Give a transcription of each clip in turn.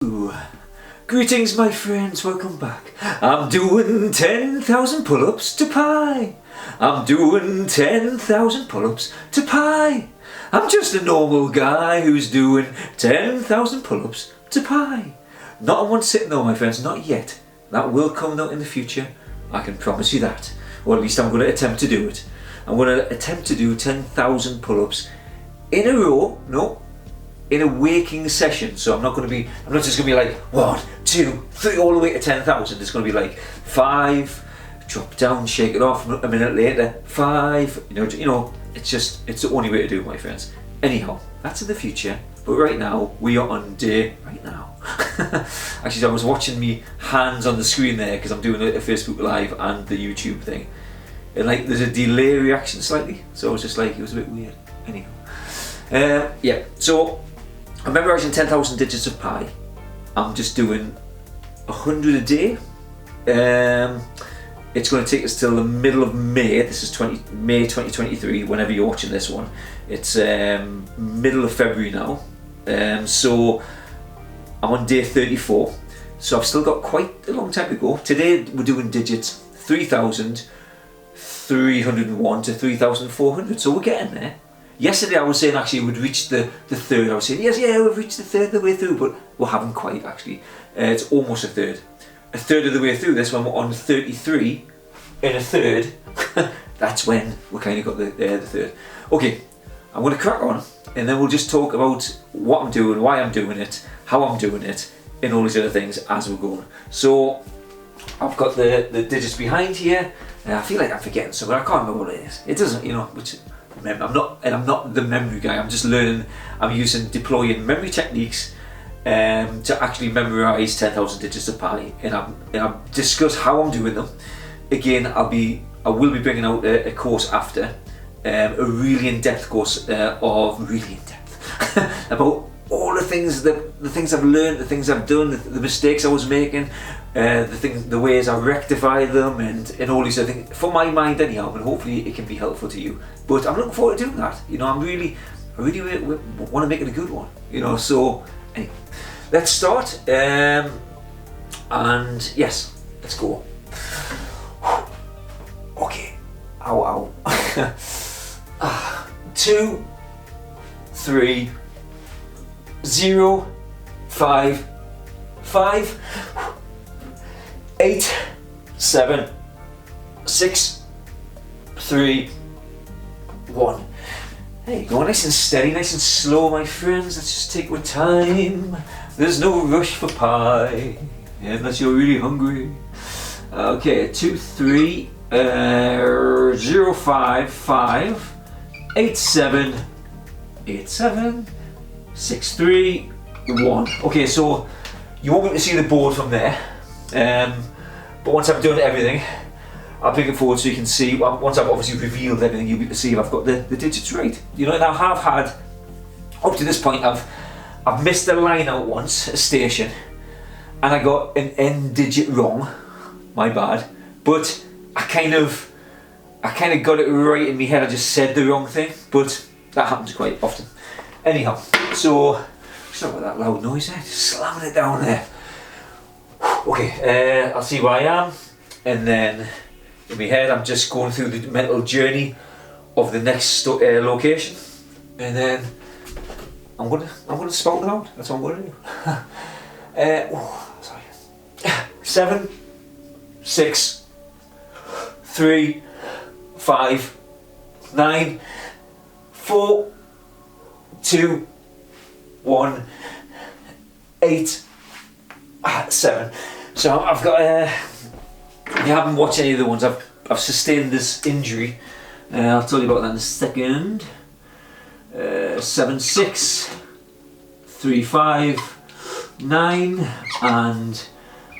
Hello! Greetings my friends, welcome back. I'm doing 10,000 pull-ups to pi. I'm doing 10,000 pull-ups to pi. I'm just a normal guy who's doing 10,000 pull-ups to pi. Not in one sitting though my friends, not yet. That will come though in the future, I can promise you that. Or at least I'm going to attempt to do it. I'm going to attempt to do 10,000 pull-ups in a row, no, in a waking session. So I'm not just going to be like 1, 2, 3 all the way to 10,000. It's going to be like 5, drop down, shake it off a minute later, 5, you know, it's the only way to do it my friends. Anyhow, that's in the future, but right now we are on day, right now. Actually I was watching me hands on the screen there because I'm doing a Facebook Live and the YouTube thing. And like there's a delay reaction slightly, so I was just like, it was a bit weird. Anyhow, yeah, so I'm memorising 10,000 digits of pi. I'm just doing 100 a day. It's going to take us till the middle of May. This is May 2023, whenever you're watching this one. It's middle of February now. So I'm on day 34. So I've still got quite a long time to go. Today we're doing digits 3,301 to 3,400. So we're getting there. Yesterday I was saying actually we'd reached the third. I was saying yeah, we've reached the third of the way through, but we haven't quite actually. It's almost a third. A third of the way through. This one we're on 33 and a third. That's when we kind of got the third. Okay, I'm going to crack on and then we'll just talk about what I'm doing, why I'm doing it, how I'm doing it, and all these other things as we're going. So I've got the digits behind here. And I feel like I'm forgetting something. I can't remember what it is. It doesn't, you know. Which, I'm not the memory guy. I'm just learning. I'm deploying memory techniques to actually memorise 10,000 digits of pi, and I'll discuss how I'm doing them. Again, I will be bringing out a course after, a really in-depth course of really in-depth about all the things I've learned, the things I've done, the mistakes I was making, the ways I rectify them, and all these other things for my mind anyhow, and hopefully it can be helpful to you. But I'm looking forward to doing that. You know, I really want to make it a good one. You know, so anyway, let's start. And yes, let's go. Okay. Ow. 2, 3, 0, 5, 5, 8, 7, 6, 3, 1. Hey, go nice and steady, nice and slow, my friends. Let's just take our time. There's no rush for pi, unless you're really hungry. Okay, 2, 3, 0, 5, 5, 8, 7, 8, 7, 6, 3, 1. Okay, so you won't be able to see the board from there, but once I've done everything, I'll bring it forward so you can see. Once I've obviously revealed everything, you'll be able to see if I've got the digits right. You know, and I have had, up to this point, I've missed a line out once, a station, and I got an end digit wrong. My bad. But I kind of got it right in my head. I just said the wrong thing, but that happens quite often. Anyhow, so sorry about that loud noise there, just slamming it down there. Okay, I'll see where I am, and then in my head I'm just going through the mental journey of the next location, and then I'm gonna spout it out. That's what I'm gonna do. Sorry. 7, 6, 3, 5, 9, 4, 2, 1, 8, 7. So I've got. If you haven't watched any of the ones, I've sustained this injury. I'll tell you about that in a second. 7, 6, 3, 5, 9, and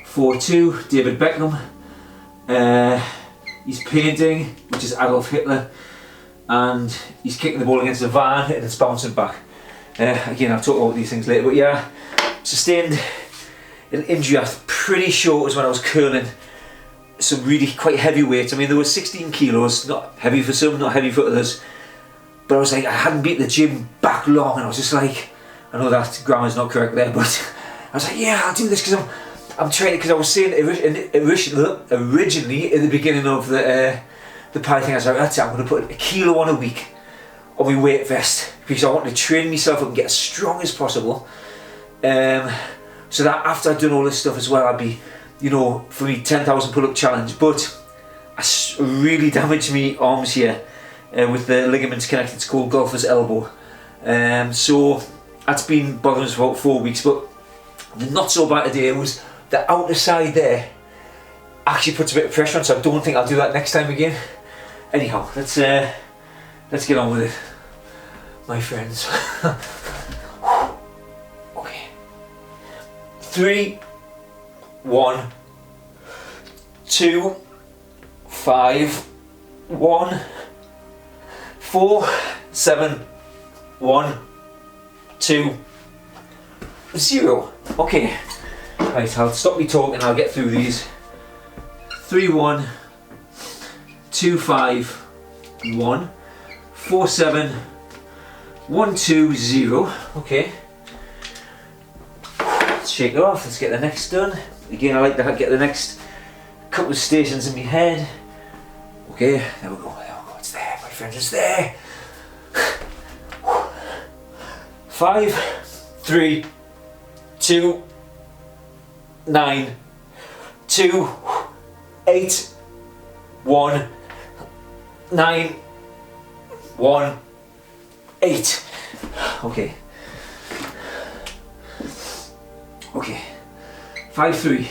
4, 2. David Beckham. He's painting, which is Adolf Hitler, and he's kicking the ball against a van and it's bouncing back. Again, I'll talk about these things later, but yeah, sustained an injury. I'm pretty sure it was when I was curling some really quite heavy weights. I mean, there was 16 kilos, not heavy for some, not heavy for others, but I was like, I hadn't been to the gym back long, and I was just like, I know that grammar's not correct there, but I was like, yeah, I'll do this because I'm training, because I was saying originally in the beginning of the pie thing, I was like, that's it, I'm going to put 1 kilo on a week on my weight vest, because I want to train myself up and get as strong as possible. So that after I'd done all this stuff as well, I'd be, you know, for me 10,000 pull-up challenge. But I really damaged my arms here with the ligaments connected. It's called golfer's elbow. So that's been bothering us for about 4 weeks. But the not so bad today was the outer side there actually puts a bit of pressure on, so I don't think I'll do that next time again. Anyhow, let's get on with it, my friends. Okay. 3, 1, 2, 5, 1, 4, 7, 1, 2, 0. Okay. Right, I'll stop me talking, I'll get through these. 3, 1, 2, 5, 1, 4, 7, 1, 2, 0. Okay. Let's shake it off, let's get the next done. Again, I like to get the next couple of stations in my head. Okay, there we go, it's there, my friends, it's there. 5, 3, 2, 9, 2, 8, 1, 9, 1, 8. Okay. Okay. 5, 3,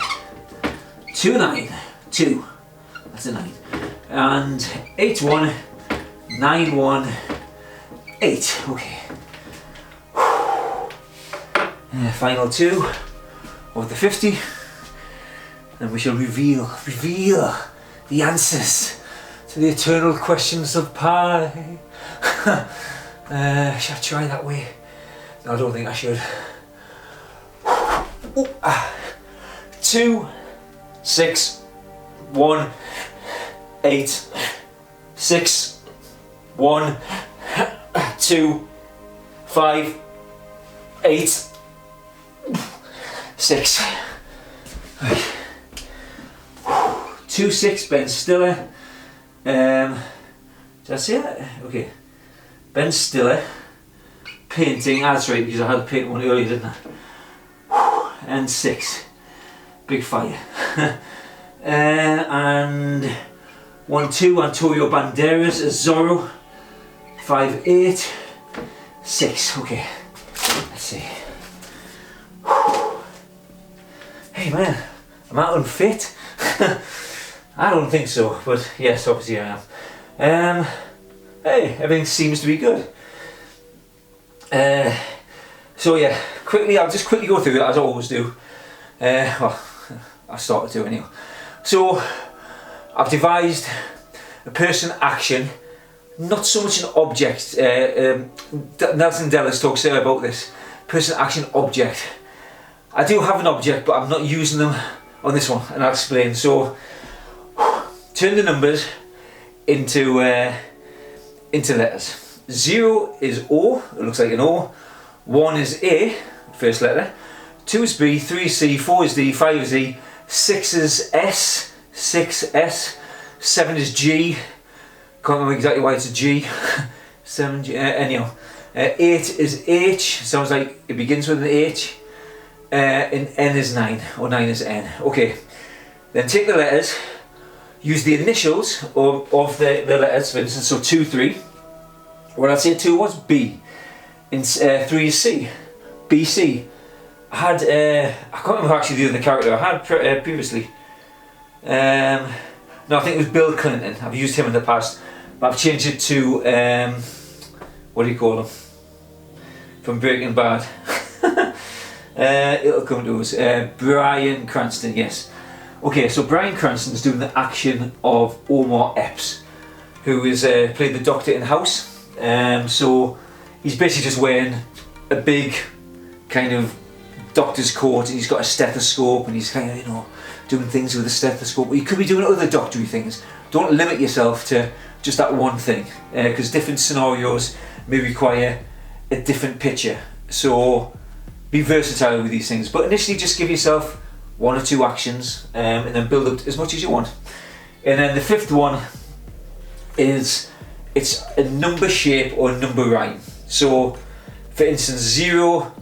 2, 9, 2. That's a 9. And 8, 1, 9, 1, 8. Okay. Final 2 of the 50. And we shall reveal the answers to the eternal questions of pie. Should I try that way? No, I don't think I should. 2, 6, 1, 8, 6, 1, 2, 5, 8, 6. Right. 2, 6, Ben Stiller. Did I say that? Okay. Ben Stiller. Painting, that's right, because I had painted one earlier, didn't I? And 6. Big fire. And 1, 2, Antonio Banderas, Zorro. 5, 8, 6. Okay. Let's see. Hey man, am I unfit? I don't think so, but yes, obviously I am. Hey, everything seems to be good. So yeah, I'll just quickly go through it as I always do. Well, I started to anyway. So, I've devised a person action, not so much an object. Nelson Delis talks about this. Person action object. I do have an object, but I'm not using them on this one, and I'll explain. So, turn the numbers into letters. 0 is O, it looks like an O. 1 is A, first letter. 2 is B, 3 is C, 4 is D, 5 is E, 6 is S, 6S, 7 is G. Can't remember exactly why it's a G. 7 G. Anyhow, 8 is H. Sounds like it begins with an H. And N is 9, or 9 is N. Okay, then take the letters, use the initials of the letters, for instance, so 2, 3. What I'd say 2 was B, and 3 is C, B, C. I had, I can't remember actually the other character I had previously. No, I think it was Bill Clinton. I've used him in the past, but I've changed it to, what do you call him? From Breaking Bad. It'll come to us. Bryan Cranston, yes. Okay, so Bryan Cranston's doing the action of Omar Epps, who is played the Doctor in House. So he's basically just wearing a big kind of doctor's coat, and he's got a stethoscope, and he's kind of, you know, doing things with a stethoscope. But you could be doing other doctory things. Don't limit yourself to just that one thing, because different scenarios may require a different picture. So be versatile with these things. But initially just give yourself 1 or 2 actions and then build up as much as you want. And then the 5th one is, it's a number shape or a number rhyme. So for instance, 0,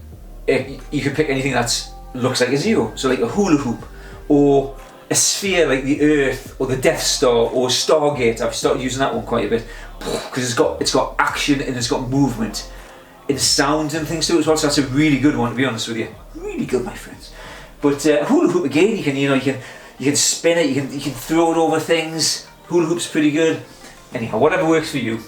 you can pick anything that looks like a 0. So like a hula hoop, or a sphere like the Earth, or the Death Star, or Stargate. I've started using that one quite a bit because it's got action and it's got movement and sounds and things too as well. So that's a really good one, to be honest with you. Really good, my friends. But hula hoop again, you can spin it, you can throw it over things. Hula hoop's pretty good. Anyhow, whatever works for you.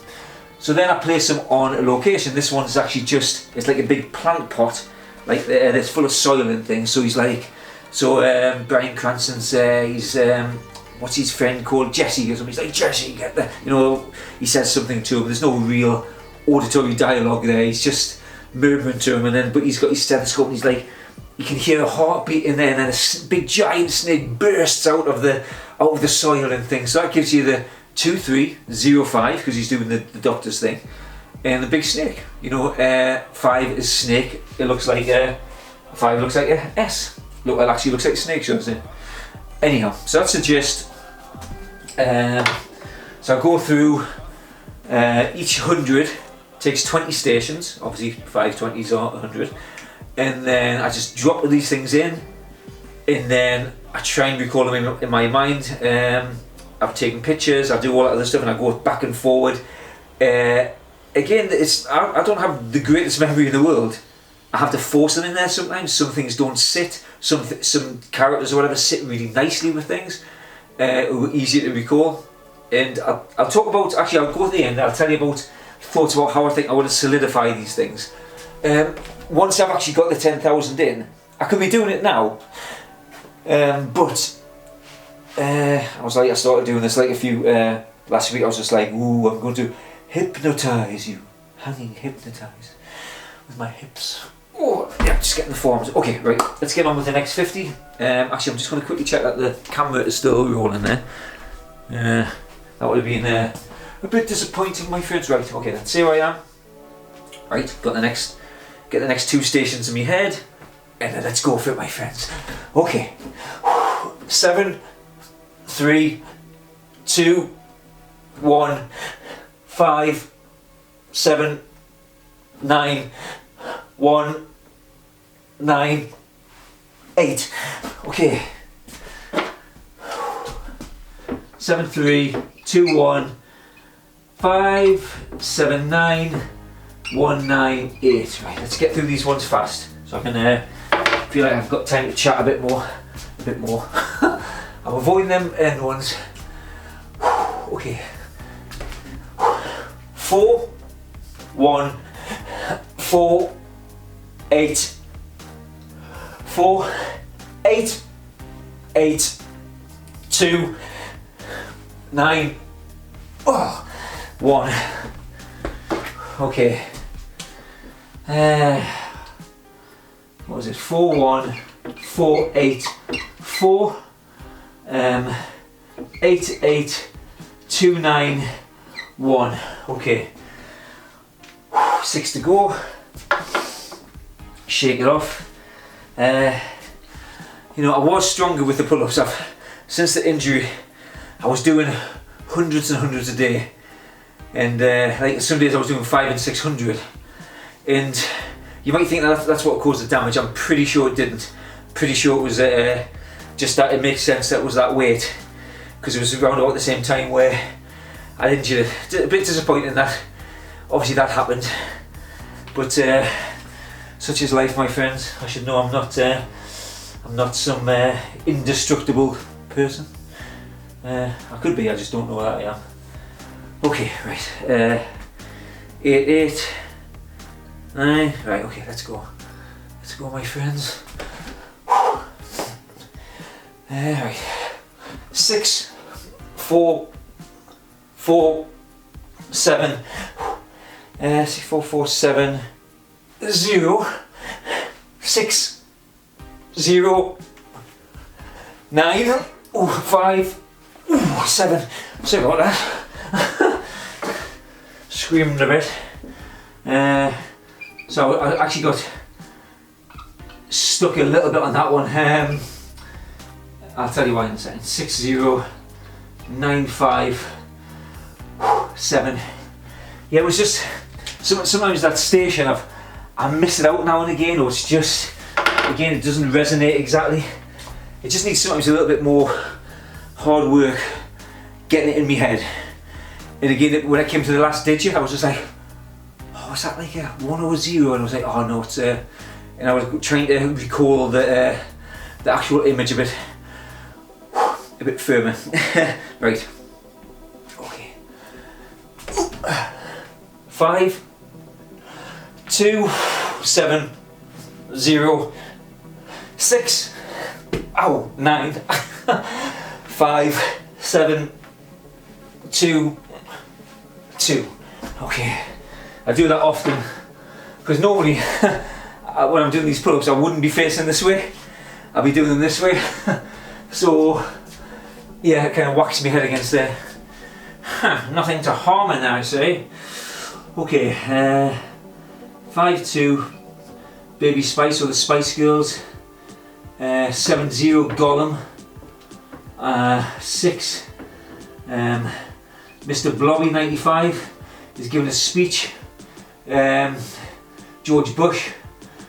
So then I place them on a location. This one's actually it's like a big plant pot, like that's full of soil and things. So Bryan Cranston's what's his friend called, Jesse or something. He's like, Jesse, get the, he says something to him. There's no real auditory dialogue there. He's just murmuring to him, but he's got his stethoscope and he's like, you can hear a heartbeat in there, and then a big giant snake bursts out of the soil and things. So that gives you the 2, 3, 0, 5, because he's doing the doctor's thing, and the big snake. 5 is snake. It looks like 5 looks like a S. It actually looks like a snake, doesn't it? Anyhow, so that's the gist. So I go through each 100 takes 20 stations. Obviously 5 20s are 100. And then I just drop these things in, and then I try and recall them in my mind. I've taken pictures, I do all that other stuff, and I go back and forward. Again, I don't have the greatest memory in the world. I have to force them in there sometimes. Some things don't sit. Some characters or whatever sit really nicely with things, easy to recall. And I'll talk about, actually I'll go to the end, I'll tell you about thoughts about how I think I want to solidify these things. Once I've actually got the 10,000 in, I could be doing it now, but I started doing this like a few, last week I was just like, ooh, I'm going to hypnotise you, hanging hypnotised with my hips. Oh, yeah, just getting the forms. Okay, right, let's get on with the next 50. Actually, I'm just going to quickly check that the camera is still rolling there. That would have been a bit disappointing, my friends. Right, okay, let's see where I am. Right, get the next 2 stations in my head, and then let's go for it, my friends. Okay, 7, 3, 2, 1, 5, 7, 9, 1, 9, 8. Okay. 7, 3, 2, 1, 5, 7, 9, 1, 9, 8. Right, let's get through these ones fast, so I can feel like I've got time to chat a bit more. I'm avoiding them end ones. Okay. 4, 1, 4, 8, 4, 8, 8, 2, 9, 1. Okay. What was it? 4, 1, 4, 8, 4, 8, 8, 2, 9, 1. Okay. 6 to go. Shake it off. I was stronger with the pull-ups. Since the injury, I was doing hundreds and hundreds a day, and like some days I was doing 500 and 600. And you might think that's what caused the damage. I'm pretty sure it didn't. Pretty sure it was just that it makes sense that it was that weight, because it was around about the same time where I injured it. A bit disappointing that obviously that happened, but such is life, my friends. I should know I'm not some indestructible person. I could be, I just don't know that I am. Okay, right. 8, 8, 9. Right, okay, let's go. Let's go, my friends. Right. 6, 4, 4, 7. 6, 4, 4, 7. 0, 6, 0, 9, 5, 7. Sorry about that. Screamed a bit. So I actually got stuck a little bit on that one. I'll tell you why in a second. 6095 Yeah, it was just sometimes that station I miss it out now and again, or it's just, again, it doesn't resonate exactly. It just needs sometimes a little bit more hard work getting it in my head. And again, when I came to the last digit, I was just like, oh, is that like a 1 or a 0? And I was like, oh no, it's and I was trying to recall the actual image a bit firmer. Right. Okay. 5 2 7 0 6 9 5 7 2 2. Okay, I do that often because normally when I'm doing these pull-ups I wouldn't be facing this way, I'll be doing them this way. So yeah, it kind of whacks my head against there. Nothing to harm in there, I say. Okay, 5-2 Baby Spice or the Spice Girls, 7-0 Gollum, 6 Mr. Blobby 95 is giving a speech. George Bush,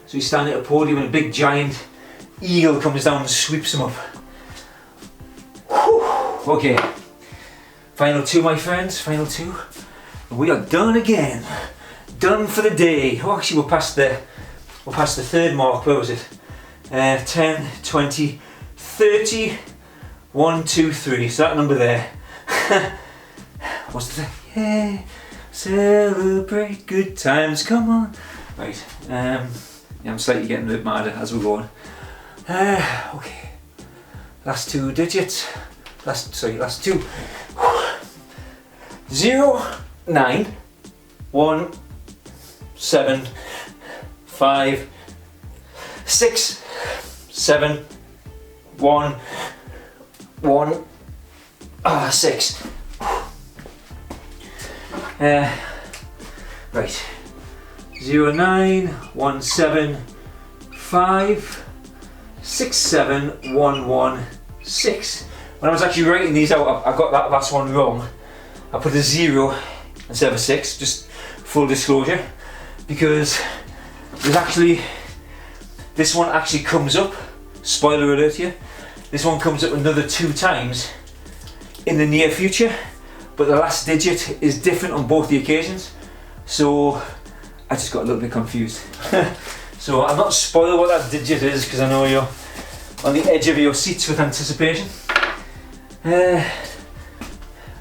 so he's standing at a podium and a big giant eagle comes down and sweeps him up. Whew. Okay, final 2, my friends, final 2. We are done again. Done for the day. Oh, actually we're past the 3rd mark. Where was it? 10, 20, 30, 1, 2, 3. So that number there. What's the thing? Yeah, celebrate good times, come on. Right, yeah, I'm slightly getting a bit madder as we're going. Okay, last 2 digits. Last 2. 0 9 1 7 5 6 7 1 1 6. Right, 0 9 1 7 5 6 7 1 1 6. When I was actually writing these out, I got that last one wrong. I put a 0 instead of a 6, just full disclosure, because there's actually, this one actually comes up, spoiler alert here, this one comes up another 2 times in the near future, but the last digit is different on both the occasions, so I just got a little bit confused. So I'll not spoil what that digit is because I know you're on the edge of your seats with anticipation.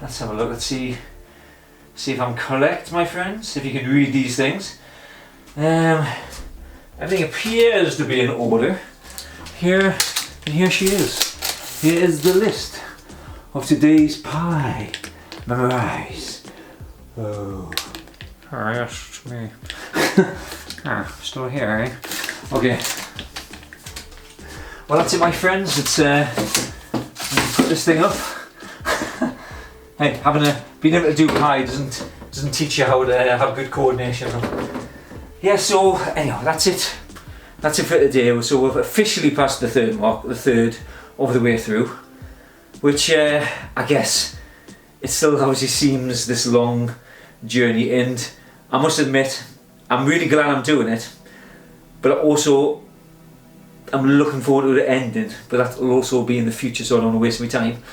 Let's have a look, let's see if I'm correct, my friends, if you can read these things. Everything appears to be in order. Here she is. Here is the list of today's pie. Memorize. Oh, yes, me. Still here, eh? Okay. Well, that's it, my friends. It's put this thing up. Hey, being able to do pie doesn't teach you how to have good coordination. Yeah. So anyhow, that's it. That's it for today. So we've officially passed the 3rd mark, the 3rd of the way through, which I guess it still obviously seems this long journey, and I must admit I'm really glad I'm doing it, but also I'm looking forward to it ending, but that will also be in the future, so I don't want to waste my time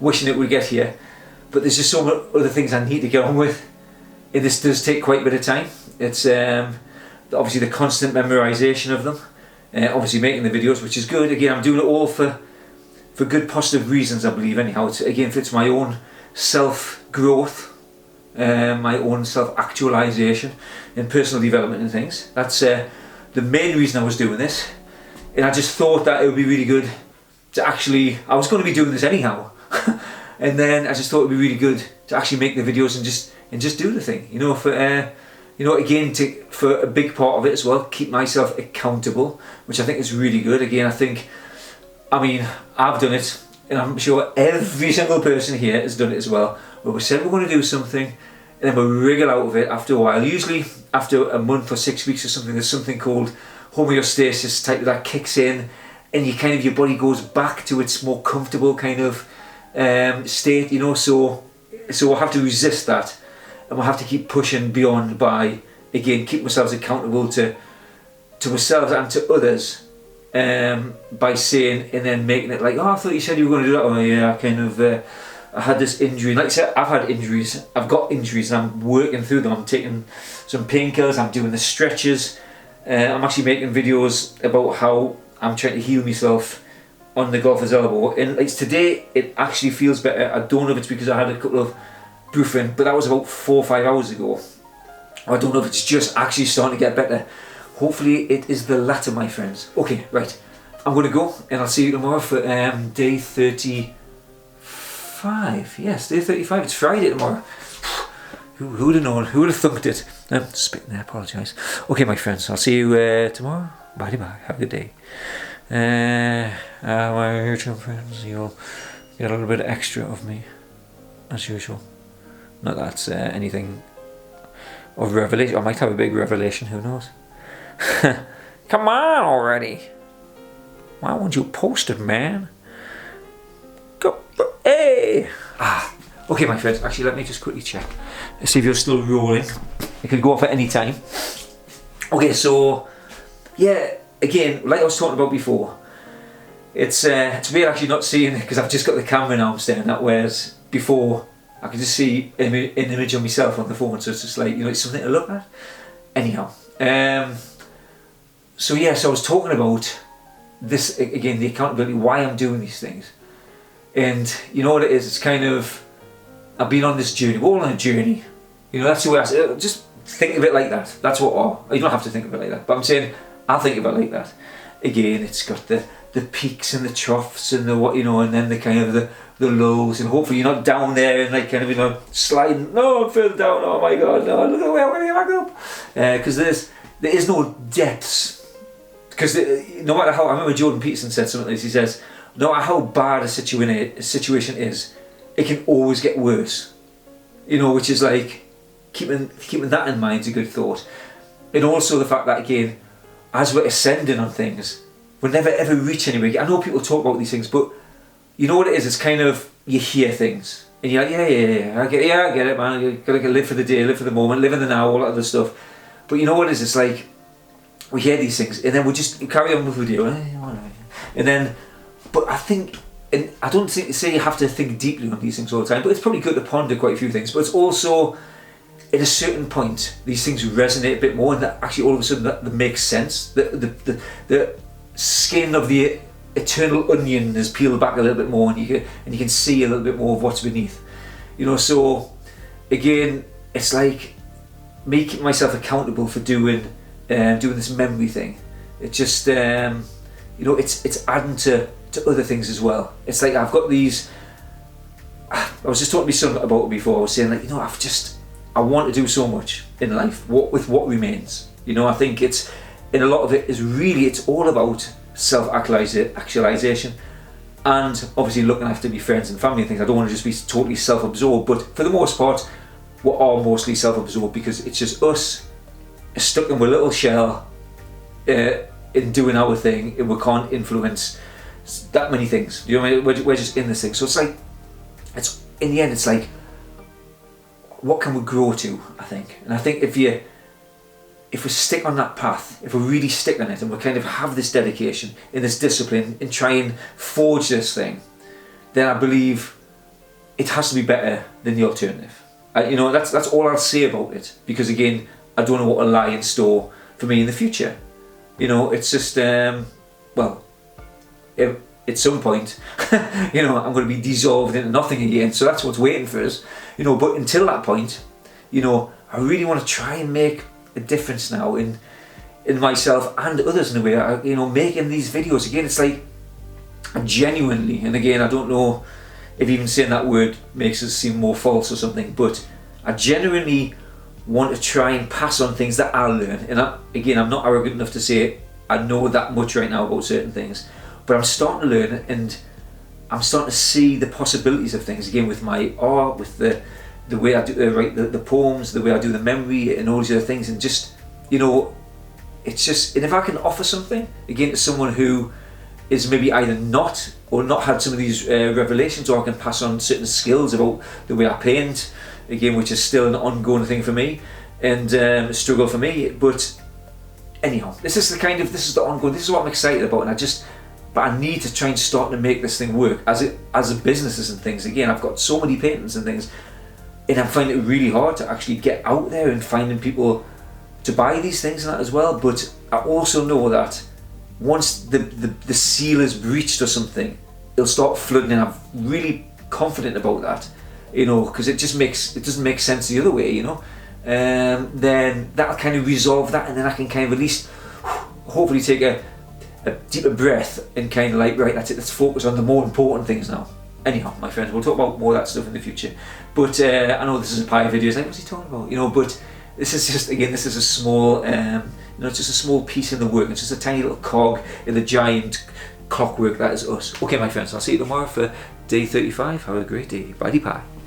wishing it would get here. But there's just so many other things I need to get on with, and this does take quite a bit of time. It's obviously the constant memorisation of them, obviously making the videos, which is good. Again, I'm doing it all for good positive reasons, I believe. Anyhow, it's my own self-growth, my own self-actualisation and personal development and things. That's the main reason I was doing this, and I just thought that it would be really good to actually, I was going to be doing this anyhow, and then I just thought it would be really good to actually make the videos and just do the thing, you know, for again, for a big part of it as well, keep myself accountable, which I think is really good. Again, I mean, I've done it, and I'm sure every single person here has done it as well, where we said we're going to do something, and then we wriggle out of it after a while. Usually after a month or 6 weeks or something, there's something called homeostasis type that kicks in, and you kind of, your body goes back to its more comfortable kind of state, you know. So we'll have to resist that, and we'll have to keep pushing beyond by, again, keep ourselves accountable to ourselves and to others, by saying, and then making it like, oh, I thought you said you were going to do that. Oh yeah, I kind of I had this injury. Like I said, I've had injuries. I've got injuries, and I'm working through them. I'm taking some painkillers. I'm doing the stretches. I'm actually making videos about how I'm trying to heal myself on the golfer's elbow. And like today, it actually feels better. I don't know if it's because I had a couple of bruising, but that was about 4 or 5 hours ago. I don't know if it's just actually starting to get better. Hopefully it is the latter, my friends. Okay, right. I'm going to go, and I'll see you tomorrow for day 35. Yes, day 35. It's Friday tomorrow. Who would have known? Who would have thunked it? Spitting there, apologise. Okay, my friends, I'll see you tomorrow. Bye bye. Have a good day. My YouTube friends, you'll get a little bit extra of me, as usual. Not that that's anything of revelation. I might have a big revelation, who knows? Come on already. Why won't you post it, man? Go, hey! Okay, my friends, actually, let me just quickly check. See if you're still rolling. It could go off at any time. Okay, so, yeah, again, like I was talking about before, it's weird actually not seeing it, because I've just got the camera now I'm staring at, whereas before I could just see an image of myself on the phone, so it's just like, you know, it's something to look at. Anyhow, so yeah, so I was talking about this, again, the accountability, why I'm doing these things. And you know what it is, it's kind of, I've been on this journey, we're all on a journey. You know, that's the way I say it. Just think of it like that. That's what, you don't have to think of it like that, but I'm saying, I'll think of it like that. Again, it's got the peaks and the troughs and the what, you know, and then the kind of the lows, and hopefully you're not down there and like kind of, you know, sliding, no, I'm further down, oh my god, no, look at the way I'm going to get back up. Because there is no depths. Because no matter how, I remember Jordan Peterson said something like this, he says, no matter how bad a situation is, it can always get worse. You know, which is like, keeping that in mind is a good thought. And also the fact that, again, as we're ascending on things, we'll never ever reach anywhere. I know people talk about these things, but you know what it is, it's kind of, you hear things, and you're like, yeah, I get it, man, you gotta live for the day, live for the moment, live in the now, all that other stuff. But you know what it is, it's like, we hear these things, and then we just carry on with the video, and then, but I think, and I don't say you have to think deeply on these things all the time, but it's probably good to ponder quite a few things, but it's also, at a certain point, these things resonate a bit more, and that actually all of a sudden that makes sense. The skin of the eternal onion is peeled back a little bit more, and you can see a little bit more of what's beneath. You know, so again, it's like me keeping myself accountable for doing this memory thing. It just you know, it's adding to other things as well. It's like I've got these. I was just talking to my son about it before. I was saying, like, you know, I want to do so much in life. With what remains, you know, I think it's, and a lot of it is really, it's all about self-actualization, and obviously looking after my friends and family and things. I don't want to just be totally self-absorbed, but for the most part, we are mostly self-absorbed, because it's just us stuck in a little shell, in doing our thing, and we can't influence that many things. You know what I mean? We're just in this thing. So it's like, it's in the end, it's like, what can we grow to? I think, and I think if we stick on that path, if we really stick on it, and we kind of have this dedication and this discipline and try and forge this thing, then I believe it has to be better than the alternative. You know, that's all I'll say about it, because again, I don't know what will lie in store for me in the future. You know, it's just well, at some point, you know, I'm going to be dissolved into nothing again. So that's what's waiting for us. You know, but until that point, you know, I really want to try and make a difference now in myself and others in a way. You know, making these videos again, it's like, I genuinely, and again, I don't know if even saying that word makes us seem more false or something, but I genuinely want to try and pass on things that I learn. And again, I'm not arrogant enough to say I know that much right now about certain things, but I'm starting to learn, and I'm starting to see the possibilities of things again with my art, with the way I do write the poems, the way I do the memory, and all these other things. And just, you know, it's just, and if I can offer something again to someone who is maybe either not or not had some of these revelations, or I can pass on certain skills about the way I paint, again, which is still an ongoing thing for me and a struggle for me. But anyhow, this is the ongoing, this is what I'm excited about, and but I need to try and start to make this thing work as a businesses and things. Again, I've got so many paintings and things, and I'm finding it really hard to actually get out there and finding people to buy these things and that as well. But I also know that once the seal is breached or something, it'll start flooding, and I'm really confident about that, you know, because it doesn't make sense the other way, you know. Then that'll kind of resolve that, and then I can kind of at least hopefully take a deeper breath and kind of like, right, that's it, let's focus on the more important things now. Anyhow, my friends, we'll talk about more of that stuff in the future. But I know this is a pie video, it's like, what's he talking about, you know, but this is just, again, this is a small, you know, it's just a small piece in the work. It's just a tiny little cog in the giant clockwork that is us. Okay, my friends, I'll see you tomorrow for day 35. Have a great day. Bye-bye.